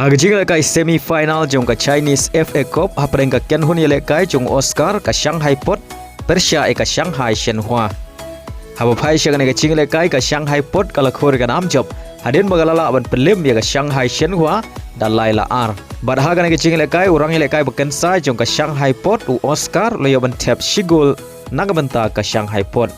Hagajing lekai semi final jong ka Chinese FA Cup hapreng ka Kenhun lekai jong Oscar ka Shanghai Pot Persia ka Shanghai Shenhua. Haba pai syagan ka Ching lekai ka Shanghai Pot kala khor ka nam job. Hadin magalala aban pelim ya ka Shanghai Shenhua dan Laila R. Badhagan ka Ching lekai urang lekai bakan sa jong ka Shanghai Pot u Oscar lo yaban tap shigul nagabanta ka Shanghai Pot.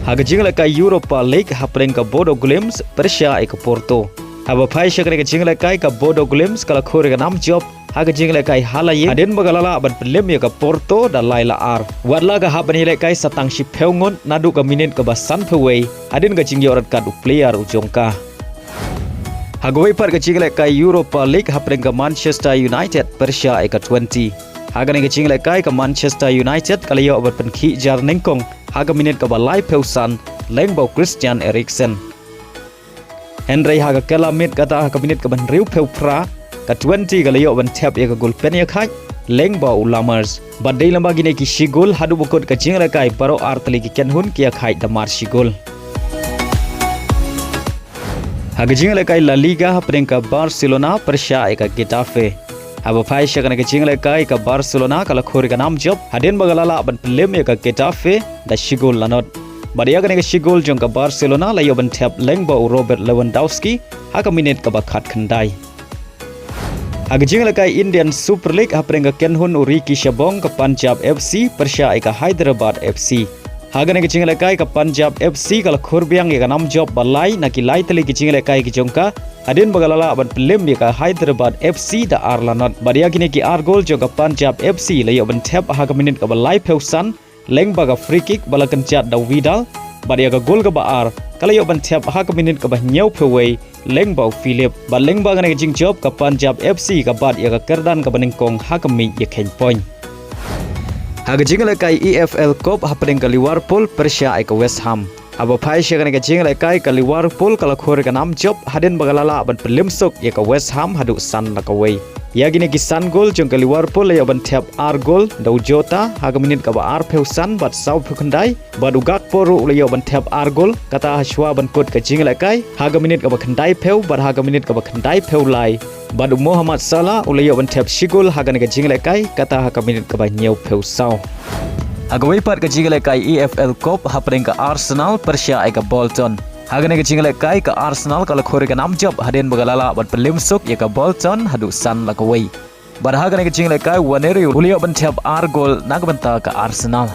Hagajing lekai Europa Legue hapreng ka Bodo Glimt Persia ka Porto. Haba pai syakan ka Ching lekai ka Bodo Glimt kala khor ka nam job. Hagajing lekai halaye adin magalala aban pelim ya ka Porto dan Laila R. Wadla ka haban lekai satang si peungon nadu ka minit ka basan peway adin ka Ching yorat ka du player ujongka. Hagawai par ka Ching lekai Europa League hapreng ka Manchester United Persia ka 20. Hagan ka Ching lekai ka Manchester United kala yo aban penkhi jar nengkong haga minit ka balai peusan lengbau Christian Eriksen. Henry haga kala mit kata haga minit ka ban riu peupra ka 20 kala yo ban tap ya ka gol pen Iakhait lengbau Lamers. Badai lambagi ne ki shigol hadu bukot ka Ching lekai paro artli ki Kenhun ki Iakhait da mar shigol. Hagajing lekai La Liga hapreng ka Barcelona Persia ka Getafe. Haba pai syakan ka Ching lekai ka Barcelona kala khor ka nam job hadin magalala ban pelim ka Getafe da shigol lanot. Badia ka shigol jong ka Barcelona la yo ban tap lengbau Robert Lewandowski haka minit ka bakat khandai. Hagajing lekai Indian Super League hapreng ka Kenhun uri ki Shabong ka Punjab FC Persia ka Hyderabad FC. Hagan ka Ching lekai ka Punjab FC kala khurbiang ka nam job balai na ki lai tali ki Ching lekai ki jongka hadin bagalala aban pelim ka Hyderabad FC da Arlanot. Badia kini ki ar gol jong ka Punjab FC la yo ban tap haga minit ka balai peusan lengba ka free kick balakan chat da Vidal. Badia ka gol ka baar kala yo ban tap haga minit ka nyau peway lengbau Philip. Ba lengba ka Ching job ka Punjab FC ka bad ya ka kerdan ka banengkong haga mi ya ken point. Hagajing lekai EFL Cup hapreng ka Liverpool Persia ka West Ham. Aba pai syakan ka Ching lekai ka Liverpool kala khor ka nam job hadin bagalala ban pelim sok ya ka West Ham hadu san la ka way. Ya gini ki san gol jong ka Liverpool ya ban tap ar gol dau jota haga minit ka ba ar peusan bat sau phukandai bad ugak poru le yo ban tap ar gol kata hashwa ban kot ka Ching lekai haga minit ka ba khandai peu bad haga minit ka ba khandai peu lai. Badu Muhammad Salah ulayo ban tap shigol hagan ka Ching lekai kata haka minit ka ba nyau peu sau. Agawai pat ka Ching lekai EFL Cup hapreng ka Arsenal Persia ka Bolton. Hagan ka Ching lekai ka Arsenal kala khor ka nam job hadin bagalala ban pelim sok ya ka Bolton hadu san lakawai. Bar hagan ka Ching lekai Waneri ulayo ban tap ar gol nagbanta ka Arsenal.